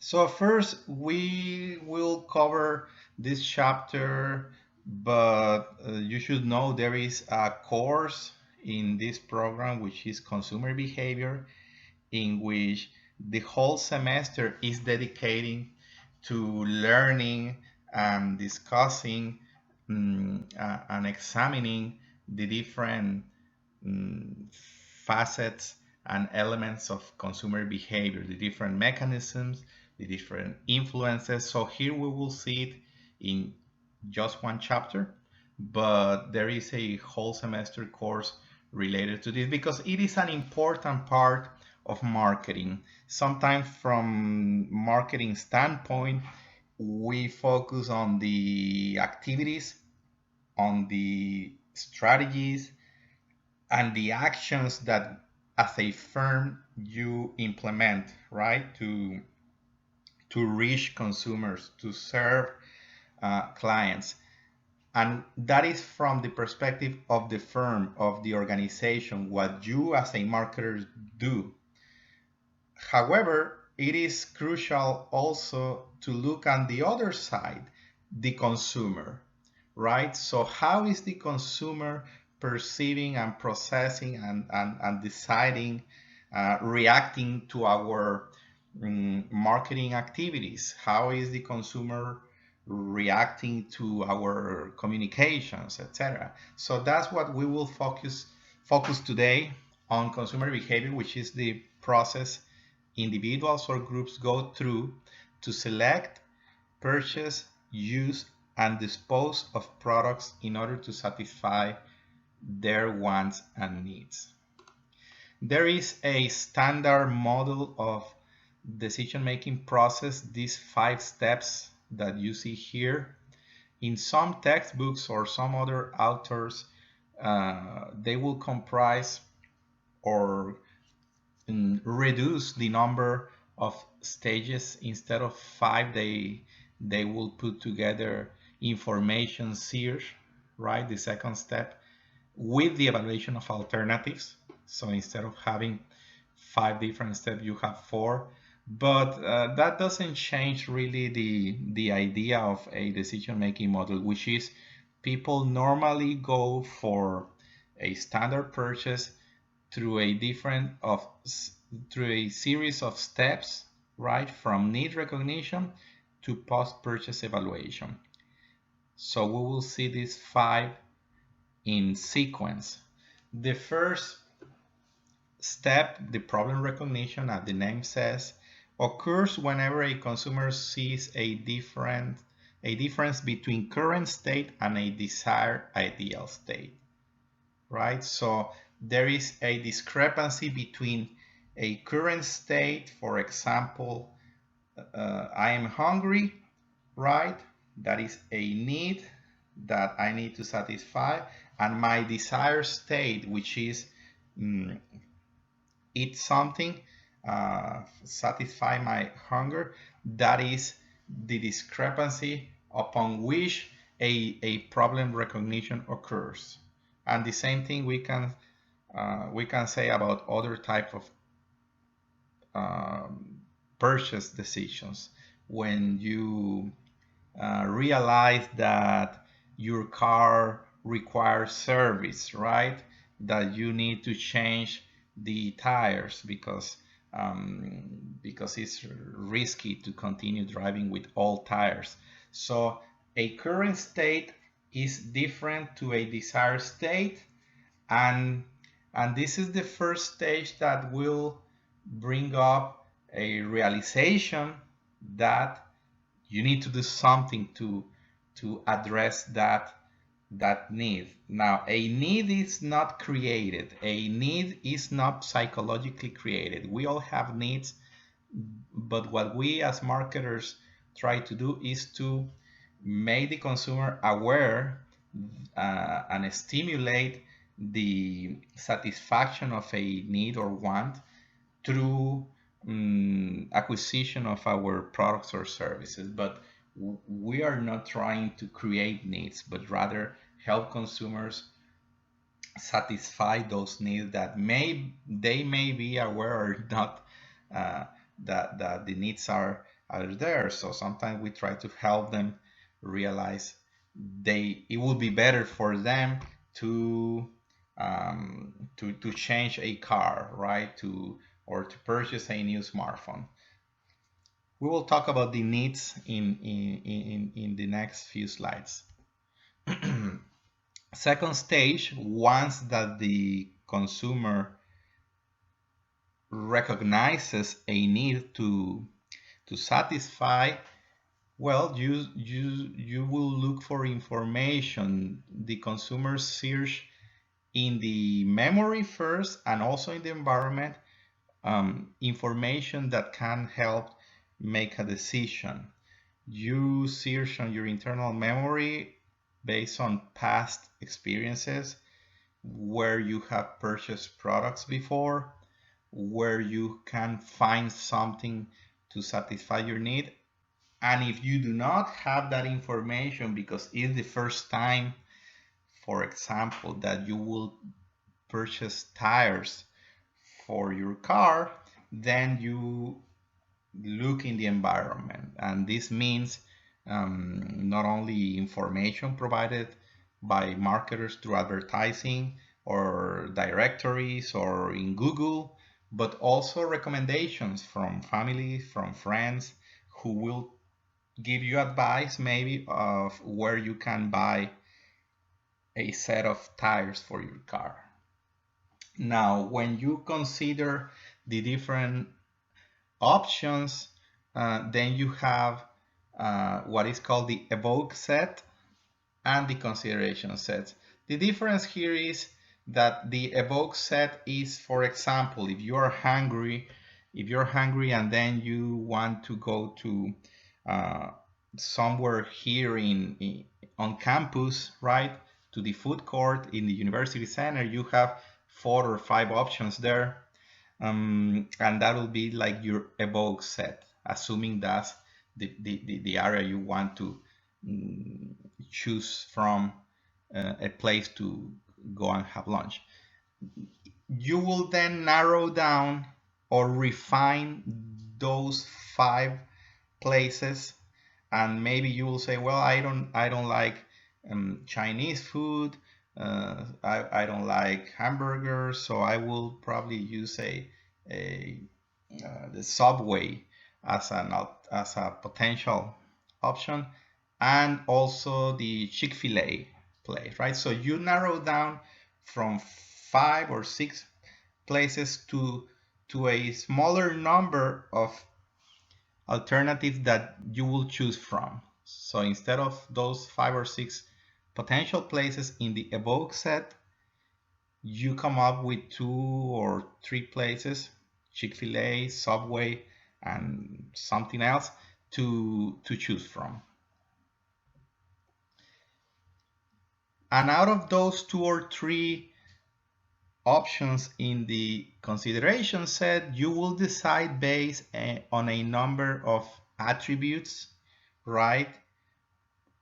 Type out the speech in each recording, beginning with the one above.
So first, we will cover this chapter, but you should know there is a course in this program which is consumer behavior, in which the whole semester is dedicating to learning and discussing and examining the different facets and elements of consumer behavior, the different mechanisms, the different influences. So here we will see it in just one chapter, but there is a whole semester course related to this because it is an important part of marketing. Sometimes from marketing standpoint, we focus on the activities, on the strategies, and the actions that as a firm you implement, right, to reach consumers, to serve clients. And that is from the perspective of the firm, of the organization, what you as a marketer do. However, it is crucial also to look on the other side, the consumer, right? So how is the consumer perceiving and processing and deciding, reacting to our marketing activities? How is the consumer reacting to our communications, etc.? So that's what we will focus today on consumer behavior, which is the process individuals or groups go through to select, purchase, use, and dispose of products in order to satisfy their wants and needs. There is a standard model of decision-making process, these 5 steps that you see here. In some textbooks or some other authors, they will comprise or reduce the number of stages. Instead of 5, they will put together information series, right? The second step with the evaluation of alternatives. So instead of having 5 different steps, you have 4. But that doesn't change really the idea of a decision-making model, which is people normally go for a standard purchase through through a series of steps, right, from need recognition to post-purchase evaluation. So we will see these 5 in sequence. The first step, the problem recognition, as the name says, occurs whenever a consumer sees a difference between current state and a desired ideal state, right? So there is a discrepancy between a current state, for example, I am hungry, right? That is a need that I need to satisfy, and my desired state, which is eat something, satisfy my hunger. That is the discrepancy upon which a problem recognition occurs. And the same thing we can say about other type of purchase decisions. When you realize that your car requires service, right? That you need to change the tires because it's risky to continue driving with old tires. So a current state is different to a desired state, and this is the first stage that will bring up a realization that you need to do something to address that need. Now, a need is not created. A need is not psychologically created. We all have needs, but what we as marketers try to do is to make the consumer aware and stimulate the satisfaction of a need or want through acquisition of our products or services. But we are not trying to create needs, but rather help consumers satisfy those needs that they may be aware or not, that the needs are are there. So sometimes we try to help them realize it would be better for them to to change a car, right? Or to purchase a new smartphone. We will talk about the needs in the next few slides. Second stage, once that the consumer recognizes a need to satisfy, well, you will look for information. The consumer search in the memory first and also in the environment, information that can help make a decision. You search on your internal memory based on past experiences, where you have purchased products before, where you can find something to satisfy your need. And if you do not have that information because it's the first time, for example, that you will purchase tires for your car, then you look in the environment. And this means not only information provided by marketers through advertising or directories or in Google, but also recommendations from family, from friends, who will give you advice maybe of where you can buy a set of tires for your car. Now, when you consider the different options, then you have what is called the evoke set and the consideration set. The difference here is that the evoke set is, for example, if you're hungry and then you want to go to uh, somewhere here on campus, right, to the food court in the university center, you have 4 or 5 options there, and that will be like your evoke set, assuming that's the area you want to choose from, a place to go and have lunch. You will then narrow down or refine those 5 places, and maybe you will say, well, I don't like Chinese food, I don't like hamburgers, so I will probably use the Subway as a potential option, and also the Chick-fil-A place, right? So you narrow down from 5 or 6 places to a smaller number of alternatives that you will choose from. So instead of those 5 or 6 potential places in the evoke set, you come up with 2 or 3 places, Chick-fil-A, Subway, and something else to choose from. And out of those 2 or 3 options in the consideration set, you will decide based on a number of attributes, right,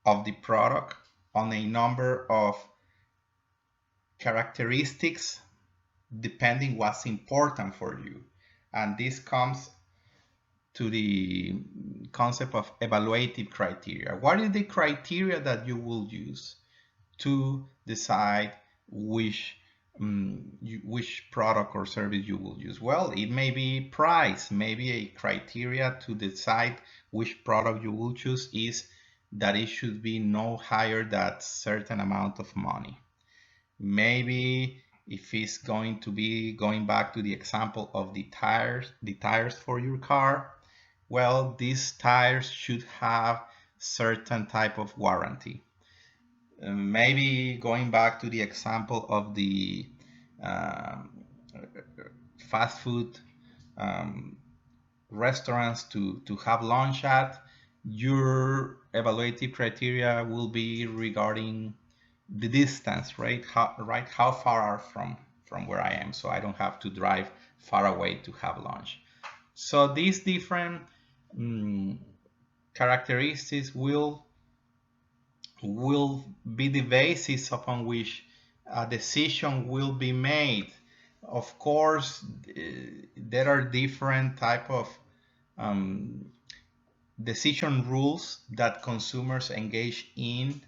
of the product, on a number of characteristics, depending what's important for you. And this comes to the concept of evaluative criteria. What is the criteria that you will use to decide which product or service you will use? Well, it may be price. Maybe a criteria to decide which product you will choose is that it should be no higher than certain amount of money. Maybe if it's going to be, going back to the example of the tires for your car, well, these tires should have certain type of warranty. Maybe going back to the example of the fast food restaurants to have lunch at, your evaluative criteria will be regarding the distance, right? How far are from where I am, so I don't have to drive far away to have lunch. So these different characteristics will be the basis upon which a decision will be made. Of course, there are different type of decision rules that consumers engage in.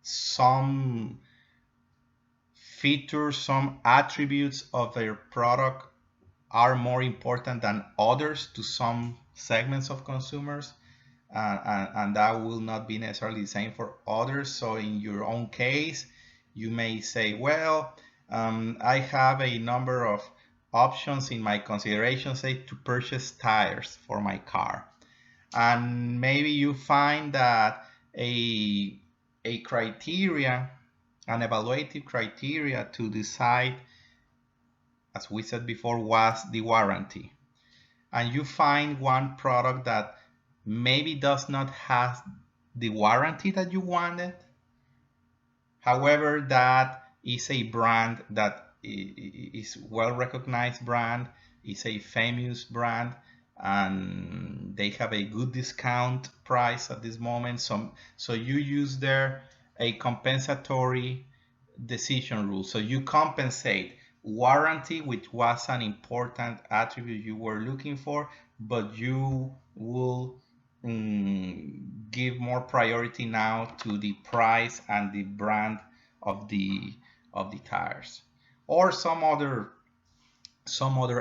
Some features, some attributes of their product are more important than others to some segments of consumers, and that will not be necessarily the same for others. So in your own case, you may say, well, I have a number of options in my consideration, say, to purchase tires for my car. And maybe you find that a, a criteria, an evaluative criteria to decide, as we said before, was the warranty. And you find one product that maybe does not have the warranty that you wanted. However, that is a brand that is well recognized brand, is a famous brand, and they have a good discount price at this moment. So you use there a compensatory decision rule. So you compensate warranty, which was an important attribute you were looking for, but you will give more priority now to the price and the brand of the tires, or some other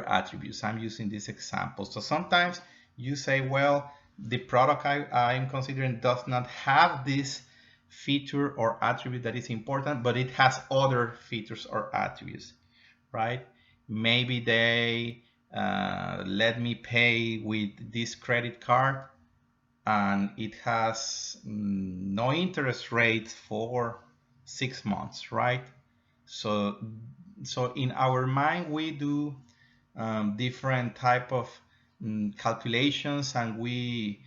attributes. I'm using this example. So sometimes you say, well, the product I'm considering does not have this feature or attribute that is important, but it has other features or attributes, right? Maybe they let me pay with this credit card, and it has no interest rate for 6 months, right? So, so in our mind, we do different type of calculations, and we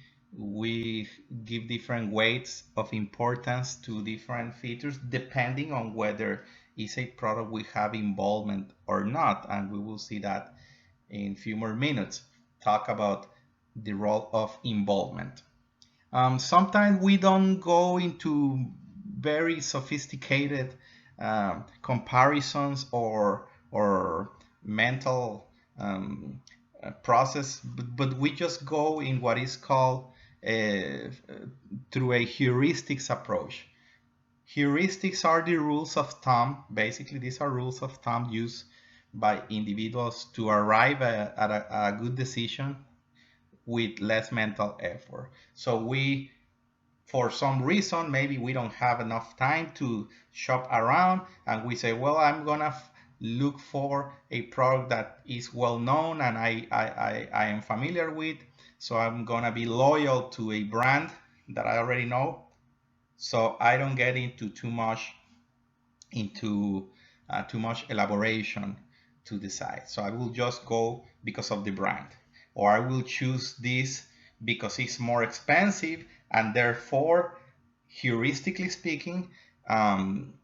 give different weights of importance to different features depending on whether it's a product we have involvement or not, and we will see that in a few more minutes. Talk about the role of involvement. Sometimes we don't go into very sophisticated comparisons or mental process, but we just go in what is called through a heuristics approach. Heuristics are the rules of thumb. Basically, these are rules of thumb used by individuals to arrive at a good decision with less mental effort. So we, for some reason, maybe we don't have enough time to shop around, and we say, well, I'm gonna look for a product that is well known and I am familiar with. So I'm gonna be loyal to a brand that I already know. So I don't get into too much elaboration to decide. So I will just go because of the brand, or I will choose this because it's more expensive, and therefore, heuristically speaking,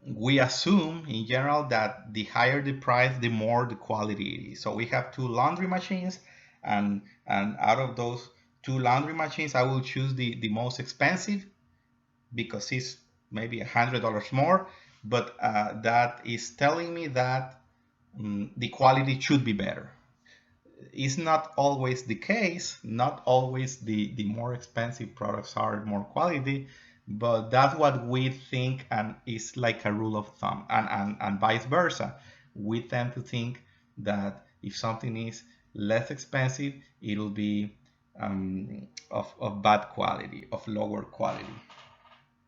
we assume in general that the higher the price, the more the quality it is. So we have two laundry machines, and out of those two laundry machines, I will choose the most expensive because it's maybe $100 more, but that is telling me that the quality should be better. It's not always the case. Not always the more expensive products are more quality, but that's what we think, and it's like a rule of thumb, and vice versa. We tend to think that if something is less expensive, it'll be of bad quality, of lower quality,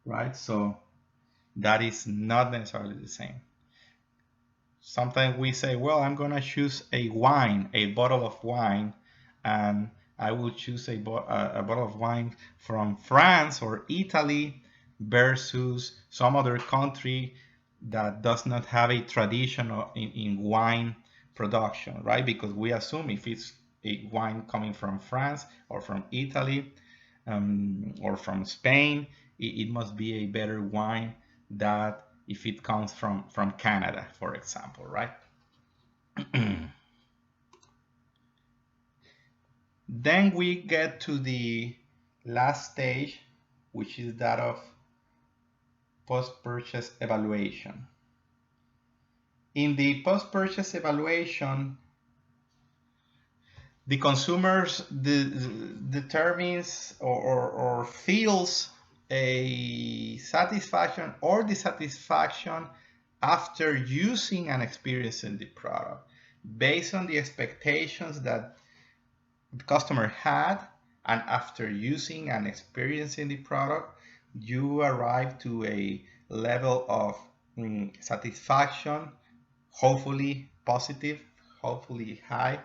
right? So that is not necessarily the same. Sometimes we say, well, I'm going to choose a wine, a bottle of wine, and I will choose a bottle of wine from France or Italy versus some other country that does not have a tradition in wine production, right? Because we assume if it's a wine coming from France or from Italy or from Spain, it must be a better wine that if it comes from Canada, for example, right? Then we get to the last stage, which is that of post-purchase evaluation. In the post-purchase evaluation, The consumers determines or feels a satisfaction or dissatisfaction after using and experiencing the product based on the expectations that the customer had, and after using and experiencing the product you arrive to a level of satisfaction, hopefully positive, hopefully high.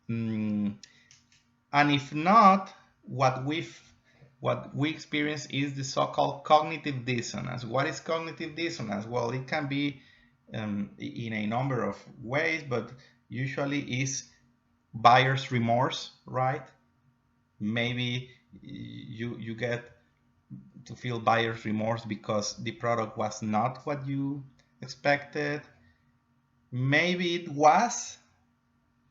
Mm, and if not, what we experience is the so-called cognitive dissonance. What is cognitive dissonance? Well, it can be in a number of ways, but usually is buyer's remorse, right? Maybe you get to feel buyer's remorse because the product was not what you expected. Maybe it was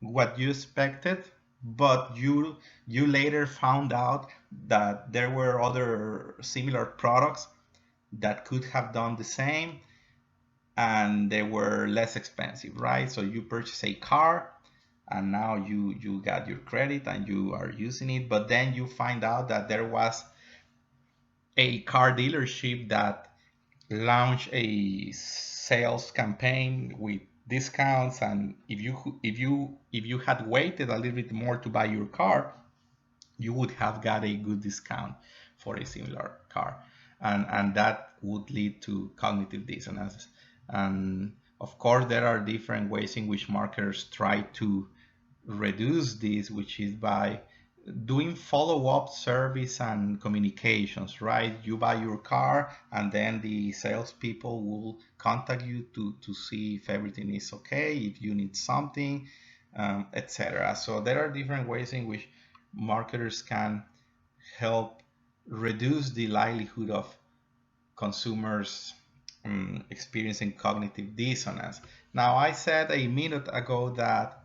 what you expected, but you later found out that there were other similar products that could have done the same and they were less expensive, right? So you purchase a car and now you got your credit and you are using it, but then you find out that there was a car dealership that launched a sales campaign with discounts, and if you had waited a little bit more to buy your car, you would have got a good discount for a similar car, and that would lead to cognitive dissonance. And of course there are different ways in which marketers try to reduce this, which is by doing follow-up service and communications, right? You buy your car and then the salespeople will contact you to see if everything is okay, if you need something, etc. So there are different ways in which marketers can help reduce the likelihood of consumers experiencing cognitive dissonance. Now, I said a minute ago that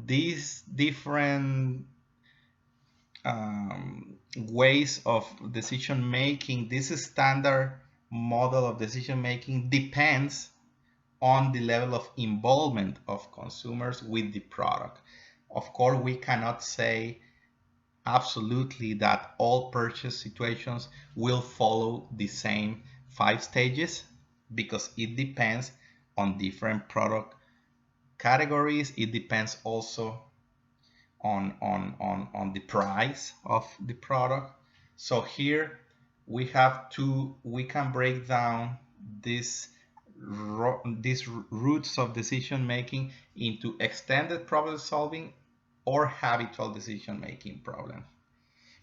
these different ways of decision making, this standard model of decision making depends on the level of involvement of consumers with the product. Of course, we cannot say absolutely that all purchase situations will follow the same 5 stages because it depends on different product categories. It depends also on the price of the product. So here we can break down these routes of decision making into extended problem solving or habitual decision making problem.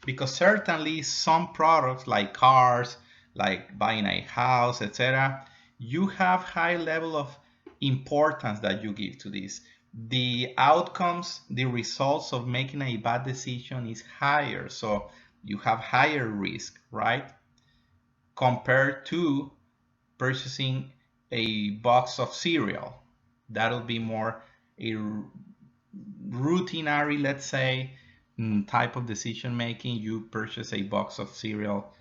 Because certainly some products like cars, like buying a house, etc., you have high level of importance that you give to this. The outcomes, the results of making a bad decision is higher, so you have higher risk, right? Compared to purchasing a box of cereal. That'll be more a routinary, let's say, type of decision making. You purchase a box of cereal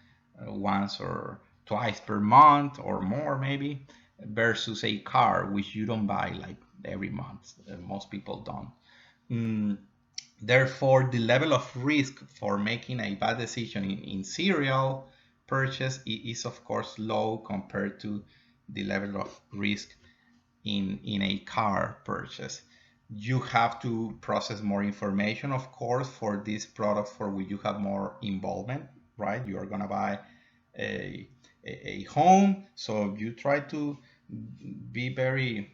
once or twice per month or more maybe, versus a car which you don't buy like every month. Most people don't. Therefore, the level of risk for making a bad decision in cereal purchase is of course low compared to the level of risk in a car purchase. You have to process more information, of course, for these products for which you have more involvement, right? You are going to buy a home, so you try to be very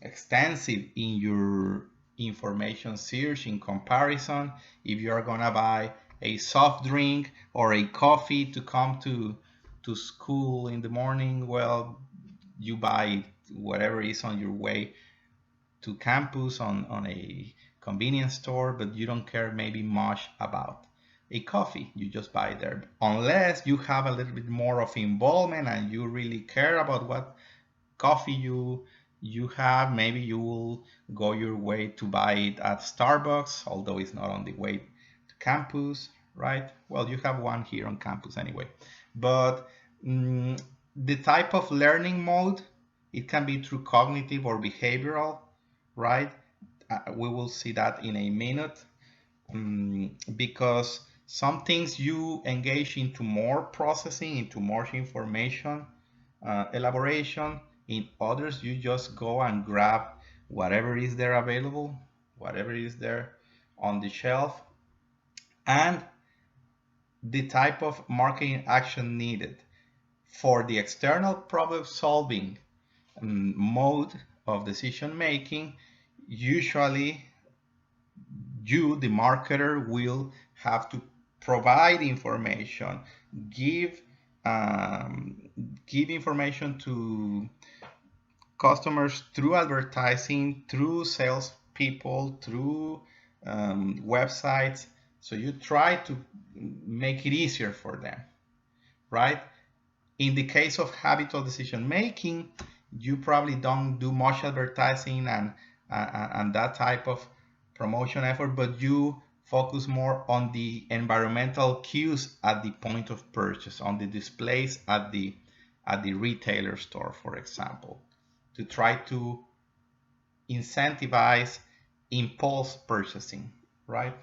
extensive in your information search in comparison. If you are going to buy a soft drink or a coffee to come to school in the morning, well, you buy whatever is on your way to campus on a convenience store, but you don't care maybe much about a coffee. You just buy there. Unless you have a little bit more of involvement and you really care about what coffee you have, maybe you will go your way to buy it at Starbucks, although it's not on the way to campus, right? Well, you have one here on campus anyway. But the type of learning mode, it can be through cognitive or behavioral, right? we will see that in a minute, because some things you engage into more processing, into more information elaboration. In others, you just go and grab whatever is there available, whatever is there on the shelf, and the type of marketing action needed. For the external problem solving mode of decision making, usually you, the marketer, will have to provide information, give um, give information to customers through advertising, through salespeople, through websites. So you try to make it easier for them, right? In the case of habitual decision making, you probably don't do much advertising and that type of promotion effort, but you focus more on the environmental cues at the point of purchase, on the displays at the retailer store, for example, to try to incentivize impulse purchasing, right?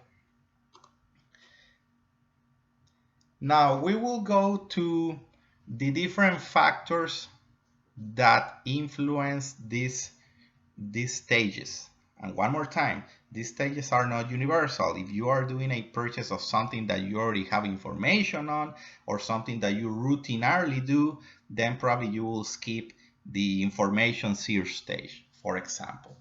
Now we will go to the different factors that influence these stages. And one more time, these stages are not universal. If you are doing a purchase of something that you already have information on, or something that you routinely do, then probably you will skip the information search stage, for example.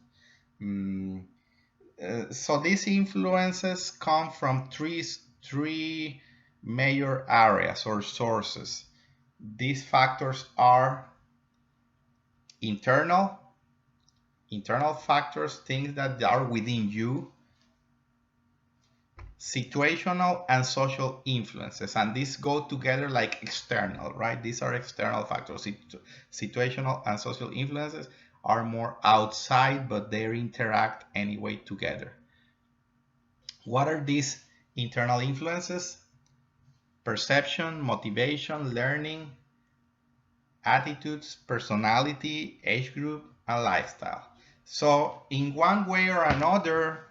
So these influences come from three major areas or sources. These factors are internal factors, things that are within you, situational and social influences, and these go together like external, right? These are external factors. Situational and social influences are more outside, but they interact anyway together. What are these internal influences? Perception, motivation, learning, attitudes, personality, age group, and lifestyle. So in one way or another,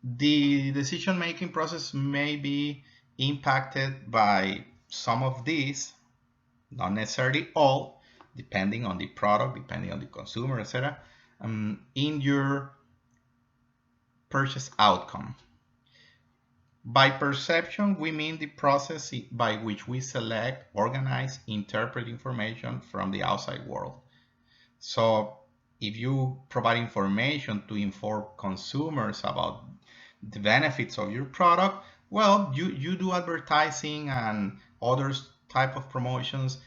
the decision-making process may be impacted by some of these, not necessarily all, depending on the product, depending on the consumer, etc., in your purchase outcome. By perception, we mean the process by which we select, organize, interpret information from the outside world. So if you provide information to inform consumers about the benefits of your product, well, you do advertising and other type of promotions.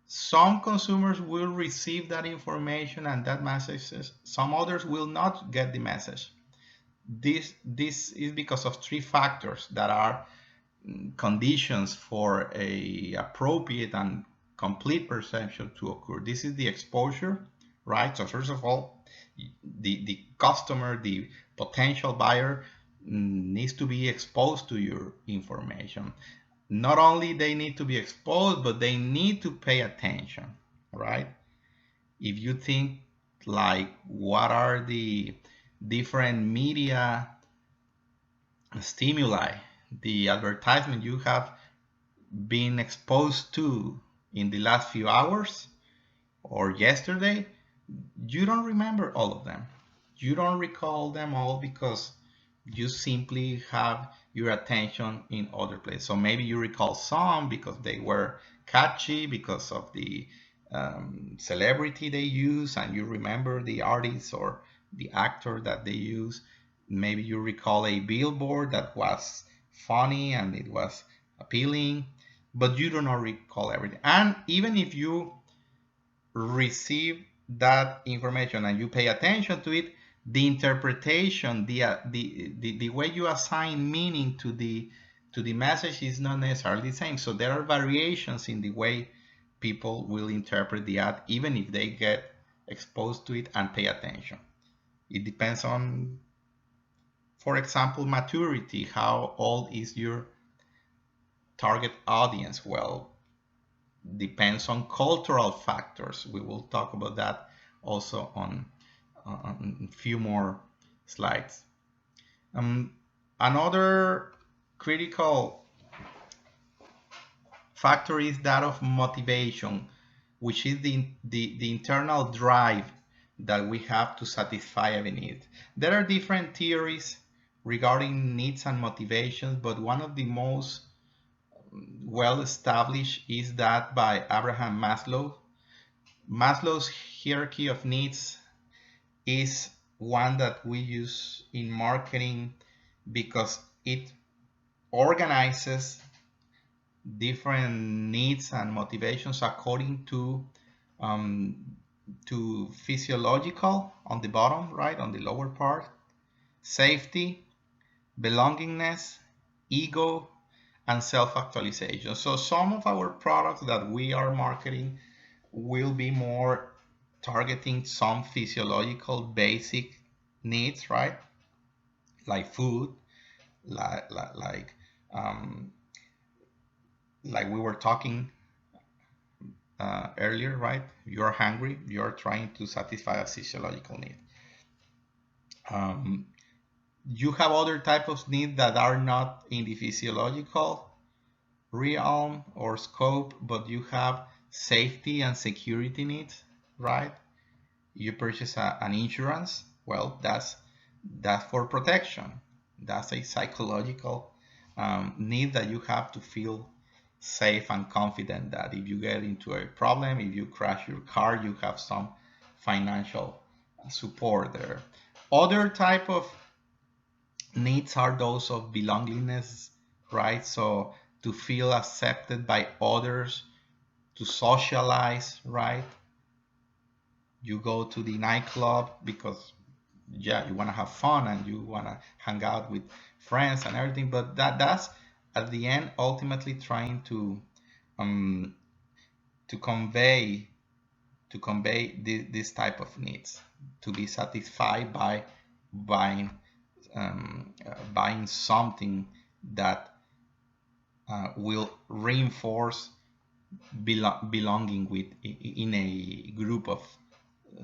Some consumers will receive that information and that message. Some others will not get the message. This is because of three factors that are conditions for a appropriate and complete perception to occur. This is the exposure, right? So first of all, the customer, the potential buyer, needs to be exposed to your information. Not only they need to be exposed, but they need to pay attention, right? If you think like, what are the different media stimuli, the advertisement you have been exposed to in the last few hours or yesterday, you don't remember all of them. You don't recall them all because you simply have your attention in other places. So maybe you recall some because they were catchy, because of the celebrity they use, and you remember the artist or the actor that they use. Maybe you recall a billboard that was funny and it was appealing, but you do not recall everything. And even if you receive that information and you pay attention to it, the interpretation, the way you assign meaning to the message is not necessarily the same. So there are variations in the way people will interpret the ad, even if they get exposed to it and pay attention. It depends on, for example, maturity. How old is your target audience? Well, depends on cultural factors. We will talk about that also on a few more slides. Another critical factor is that of motivation, which is the internal drive that we have to satisfy every need. There are different theories regarding needs and motivations, but one of the most well established is that by Abraham Maslow. Maslow's hierarchy of needs is one that we use in marketing because it organizes different needs and motivations according to physiological on the bottom, right, on the lower part, safety, belongingness, ego, and self-actualization. So some of our products that we are marketing will be more targeting some physiological basic needs, right? Like food, like we were talking earlier, right? You're hungry, you're trying to satisfy a physiological need. You have other types of needs that are not in the physiological realm or scope, but you have safety and security needs, right? You purchase an insurance, well, that's for protection. That's a psychological need that you have to feel safe and confident that if you get into a problem, if you crash your car, you have some financial support there. Other type of needs are those of belongingness, right? So to feel accepted by others, to socialize, right? You go to the nightclub because yeah, you want to have fun and you want to hang out with friends and everything, but that's at the end ultimately trying to um, convey this type of needs to be satisfied by buying buying something that will reinforce belonging with in a group of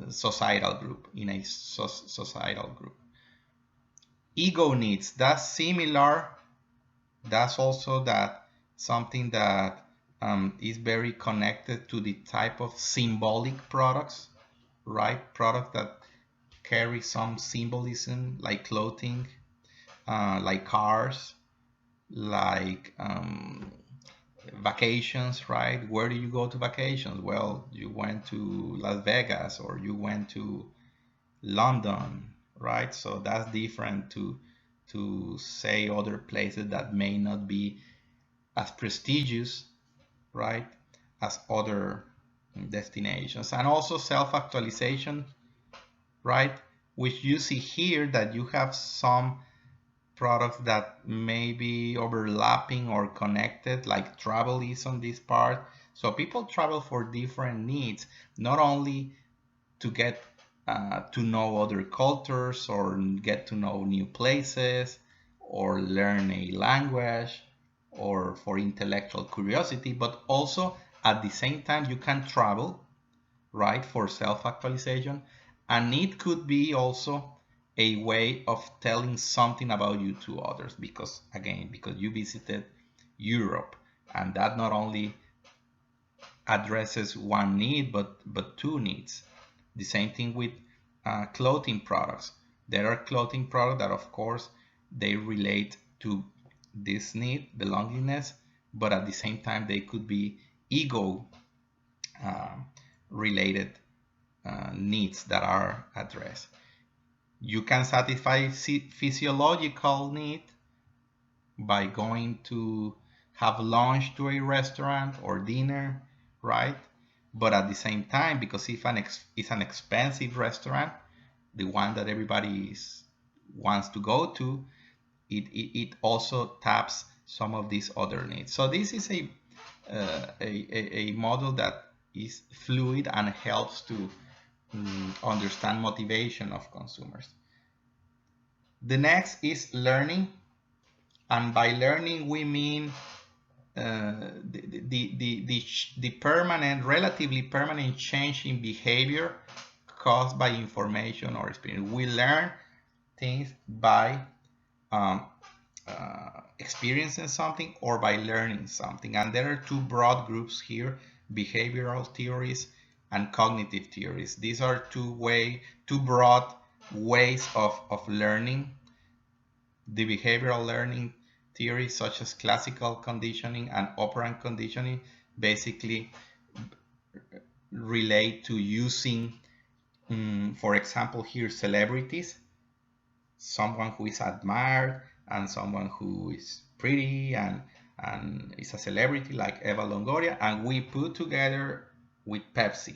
societal group, in a societal group. Ego needs, that's similar. That's also that something that is very connected to the type of symbolic products, right? Products that carry some symbolism, like clothing, like cars, like vacations, right? Where do you go to vacations? Well, you went to Las Vegas or you went to London, right? So that's different to say other places that may not be as prestigious, right, as other destinations. And also self-actualization, right, which you see here that you have some products that may be overlapping or connected, like travel is on this part. So people travel for different needs, not only to get to know other cultures or get to know new places or learn a language or for intellectual curiosity, but also at the same time you can travel, right, for self-actualization. And it could be also a way of telling something about you to others because, again, because you visited Europe, and that not only addresses one need but two needs. The same thing with clothing products. There are clothing products that, of course, they relate to this need, belongingness, but at the same time they could be ego related needs that are addressed. You can satisfy physiological need by going to have lunch to a restaurant or dinner, right? But at the same time, because if it's an expensive restaurant, the one that everybody wants to go to, it also taps some of these other needs. So this is a model that is fluid and helps to understand motivation of consumers. The next is learning, and by learning we mean the permanent, relatively permanent change in behavior caused by information or experience. We learn things by um, experiencing something or by learning something. And there are two broad groups here: behavioral theories and cognitive theories. These are two broad ways of learning. The behavioral learning theories, such as classical conditioning and operant conditioning, basically relate to using, for example, here, celebrities, someone who is admired and someone who is pretty and is a celebrity like Eva Longoria, and we put together with Pepsi.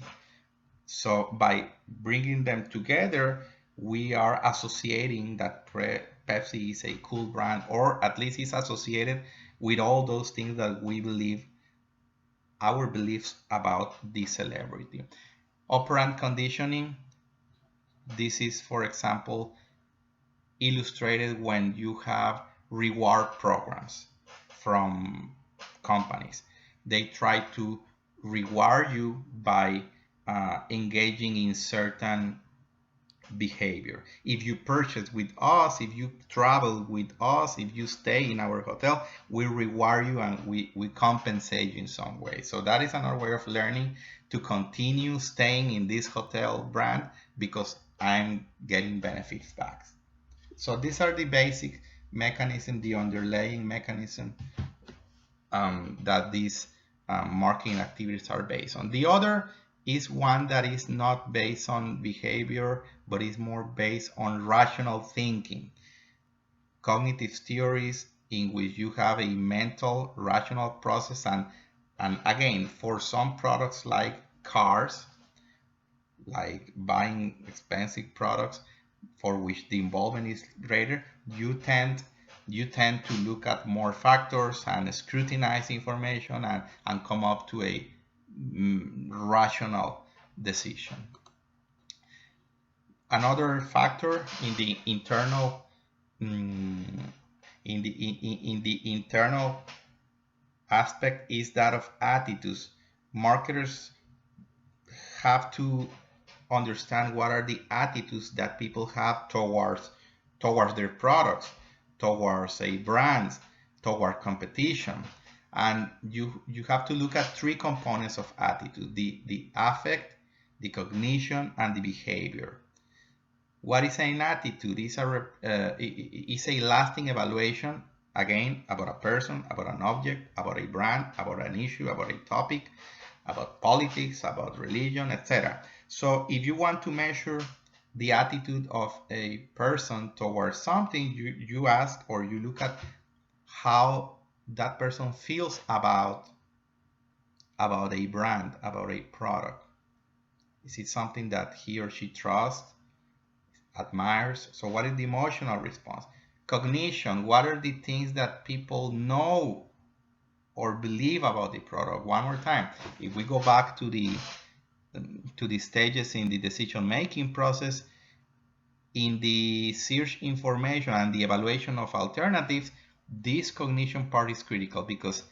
So by bringing them together, we are associating that Pepsi is a cool brand, or at least is associated with all those things that we believe, our beliefs about the celebrity. Operant conditioning, this is, for example, illustrated when you have reward programs from companies. They try to reward you by engaging in certain behavior. If you purchase with us, if you travel with us, if you stay in our hotel, we reward you and we compensate you in some way. So that is another way of learning to continue staying in this hotel brand because I'm getting benefits back. So these are the basic mechanism, the underlying mechanism that these marketing activities are based on. The other is one that is not based on behavior, but is more based on rational thinking. Cognitive theories in which you have a mental, rational process, and again, for some products like cars, like buying expensive products for which the involvement is greater, you tend to look at more factors and scrutinize information and come up to a rational decision. Another factor in the internal internal aspect is that of attitudes. Marketers have to understand what are the attitudes that people have towards their products, towards a brand, toward competition. And you have to look at three components of attitude: the affect, the cognition, and the behavior. What is an attitude? It's a lasting evaluation, again, about a person, about an object, about a brand, about an issue, about a topic, about politics, about religion, etc. So if you want to measure the attitude of a person towards something, you ask or you look at how that person feels about a brand, about a product. Is it something that he or she trusts, admires? So what is the emotional response? Cognition, what are the things that people know or believe about the product? One more time, if we go back to the stages in the decision-making process, in the search information and the evaluation of alternatives, this cognition part is critical, because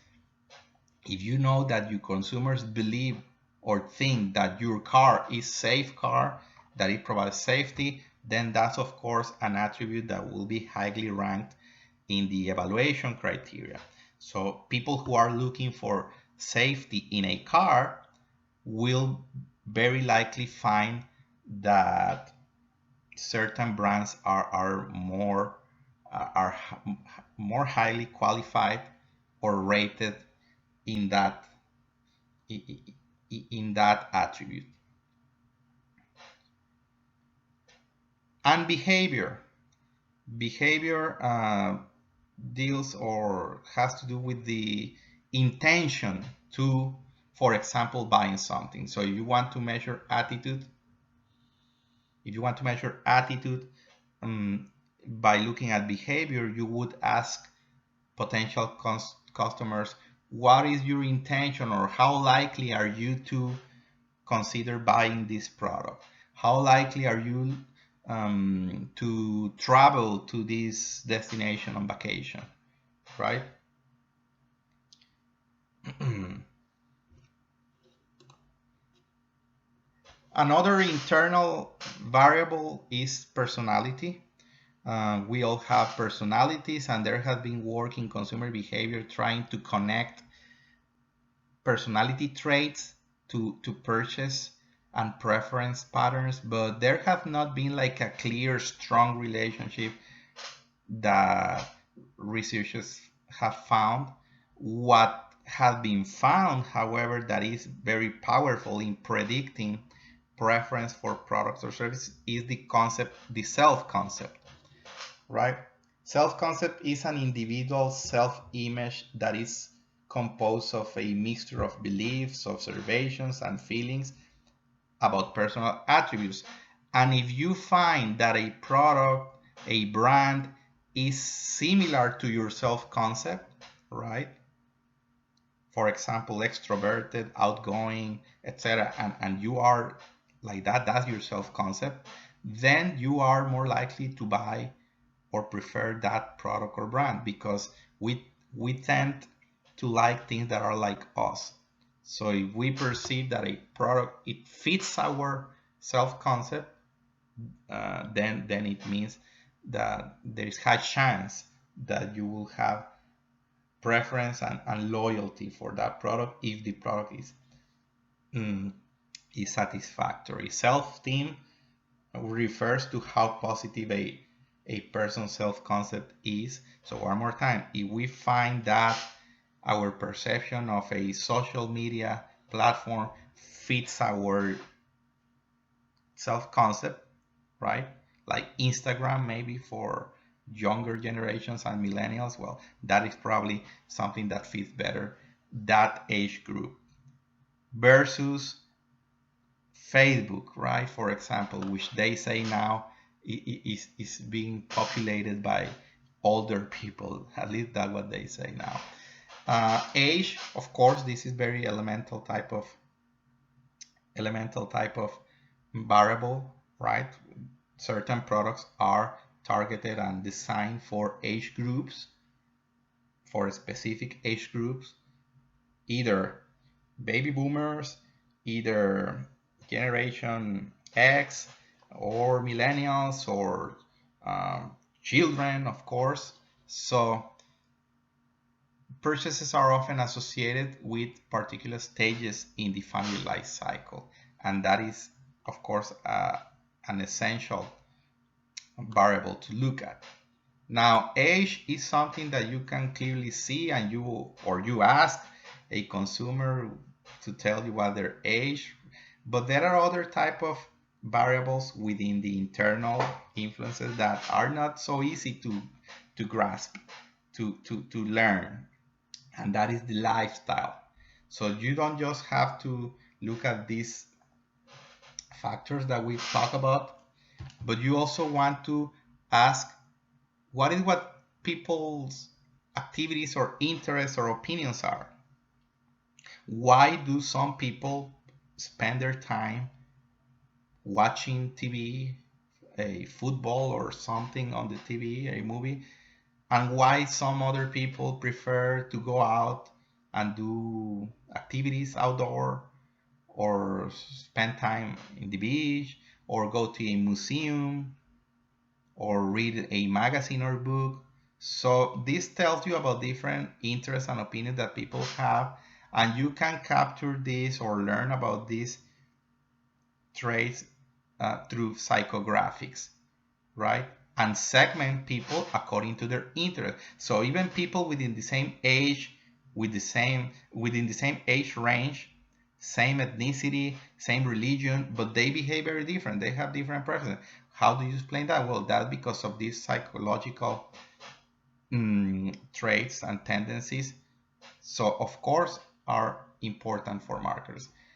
if you know that your consumers believe or think that your car is safe car, that it provides safety, then that's of course an attribute that will be highly ranked in the evaluation criteria. So people who are looking for safety in a car will very likely find that certain brands are more highly qualified or rated in that attribute. And behavior deals or has to do with the intention to, for example, buying something. So you want to measure attitude. If you want to measure attitude by looking at behavior, you would ask potential customers, what is your intention, or how likely are you to consider buying this product? How likely are you to travel to this destination on vacation, right? Another internal variable is personality. We all have personalities, and there has been work in consumer behavior trying to connect personality traits to purchase and preference patterns, but there have not been like a clear, strong relationship that researchers have found. What has been found, however, that is very powerful in predicting preference for products or services is the concept, the self concept, right? Self concept is an individual self image that is composed of a mixture of beliefs, observations, and feelings about personal attributes. And if you find that a product, a brand is similar to your self concept, right? For example, extroverted, outgoing, etc., and you are like that, that's your self concept, then you are more likely to buy or prefer that product or brand, because we tend to like things that are like us. So if we perceive that a product it fits our self-concept, then it means that there is high chance that you will have preference and loyalty for that product if the product mm, is satisfactory. Self-esteem refers to how positive a person's self-concept is. So one more time, if we find that our perception of a social media platform fits our self-concept, right? Like Instagram, maybe for younger generations and millennials, well, that is probably something that fits better that age group versus Facebook, right? For example, which they say now is being populated by older people. At least that's what they say now. Age, of course, this is very elemental type of variable, right? Certain products are targeted and designed for age groups, for specific age groups, either baby boomers, either Generation X, or millennials, or children, of course. So purchases are often associated with particular stages in the family life cycle, and that is, of course, an essential variable to look at. Now, age is something that you can clearly see, and you ask a consumer to tell you what their age, but there are other type of variables within the internal influences that are not so easy to grasp, to learn, and that is the lifestyle. So you don't just have to look at these factors that we talk about, but you also want to ask what people's activities or interests or opinions are. Why do some people spend their time watching TV, a football or something on the TV, a movie, and why some other people prefer to go out and do activities outdoor, or spend time in the beach, or go to a museum, or read a magazine or book. So this tells you about different interests and opinions that people have, and you can capture this or learn about these traits through psychographics, right? And segment people according to their interest. So even people within the same age, within the same age range, same ethnicity, same religion, but they behave very different. They have different preferences. How do you explain that? Well, that's because of these psychological traits and tendencies. So of course are important for marketers.